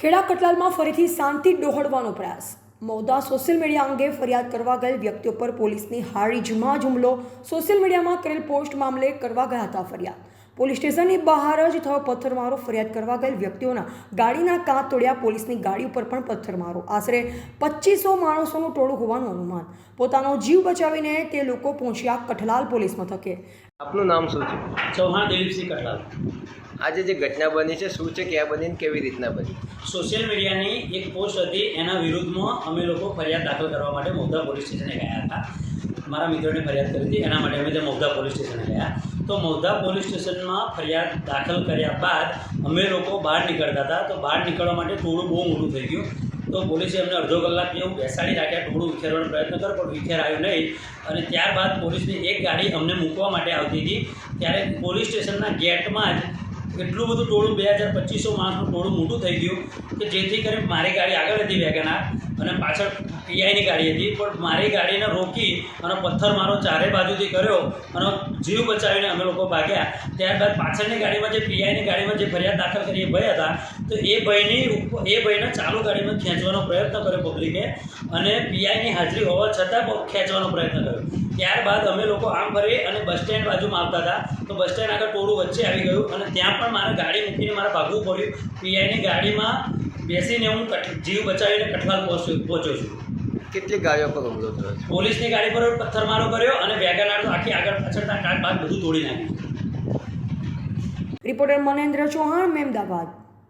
ખેડા કટલાલમાં ફરીથી શાંતિ ડહોળવાનો પ્રયાસ। Mauda social media અંગે ફરિયાદ કરવા ગયેલ વ્યક્તિઓ પર પોલીસની હારીજમાં હુમલો। સોશિયલ મીડિયામાં કરેલ પોસ્ટ મામલે કરવા ગયા હતા ફરિયાદ। પોલીસ સ્ટેશનની બહાર જ થયો પથ્થરમારો। ફરિયાદ કરવા ગયેલ વ્યક્તિઓના ગાડીના કાચ તોડ્યા। પોલીસની ગાડી ઉપર પણ પથ્થરમારો। આશરે 2500 માણસોનું ટોળું હોવાનું અનુમાન। પોતાનો જીવ બચાવીને તે લોકો પહોંચ્યા કઠલાલ પોલીસ મથકે। આપનું નામ શું છે? ચૌહાણ દિલીપસિંહ કઠલાલ। આજે જે ઘટના બની છે શું છે, ક્યાં બની, કેવી રીતના બની? સોશિયલ મીડિયાની એક પોસ્ટ હતી, એના વિરુદ્ધમાં અમે લોકો ફરિયાદ દાખલ કરવા માટે મૌદા પોલીસ સ્ટેશને ગયા હતા। મારા મિત્રોને ફરિયાદ કરી હતી, એના માટે અમે ત્યાં મૌદા પોલીસ સ્ટેશને ગયા। તો મૌદા પોલીસ સ્ટેશનમાં ફરિયાદ દાખલ કર્યા બાદ અમે લોકો બહાર નીકળતા હતા। તો બહાર નીકળવા માટે ટોળું બહુ મોટું થઈ ગયું। તો પોલીસે અમને અડધો કલાક જેવું બેસાડી રાખ્યા, ટોળું વિખેરવાનો પ્રયત્ન કર્યો પણ વિખેરાયું નહીં। અને ત્યારબાદ પોલીસની એક ગાડી અમને મૂકવા માટે આવતી હતી, ત્યારે પોલીસ સ્ટેશનના ગેટમાં જ એટલું બધું ટોળું 2500 માણસનું ટોળું મોટું થઈ ગયું કે જેથી કરીને મારી ગાડી આગળ હતી વેગનાર અને પાછળ પીઆઈની ગાડી હતી, પણ મારી ગાડીને રોકી અને પથ્થરમારો ચારે બાજુથી કર્યો અને જીવ બચાવીને અમે લોકો ભાગ્યા। ત્યારબાદ પાછળની ગાડીમાં જે પીઆઈની ગાડીમાં જે ફરિયાદ દાખલ કરી એ ભાઈ હતા, તો એ ભાઈને ચાલુ ગાડીમાં ખેંચવાનો પ્રયત્ન કર્યો પબ્લિકે અને પીઆઈની હાજરી હોવા છતાં ખેંચવાનો પ્રયત્ન કર્યો। ત્યારબાદ અમે લોકો આમ ફરી અને બસ સ્ટેન્ડ બાજુમાં આવતા હતા, તો બસ સ્ટેન્ડ આગળ ટોળું વચ્ચે આવી ગયું અને ત્યાં પણ મારે ગાડી મૂકીને મારે ભાગવું પડ્યું। પીઆઈની ગાડીમાં બેસીને હું જીવ બચાવીને કઠલાલ પહોંચ્યો છું। કેટલી ગાડીઓ પર હુમલો થયો છે? પોલીસની ગાડી પર પથ્થરમારો કર્યો અને વેગનાર તો આખી આગળ પાછળના કાચ ભાગ બધું તોડી નાખ્યું। રિપોર્ટર મનેન્દ્ર ચૌહાણ, મેમદાવાદ।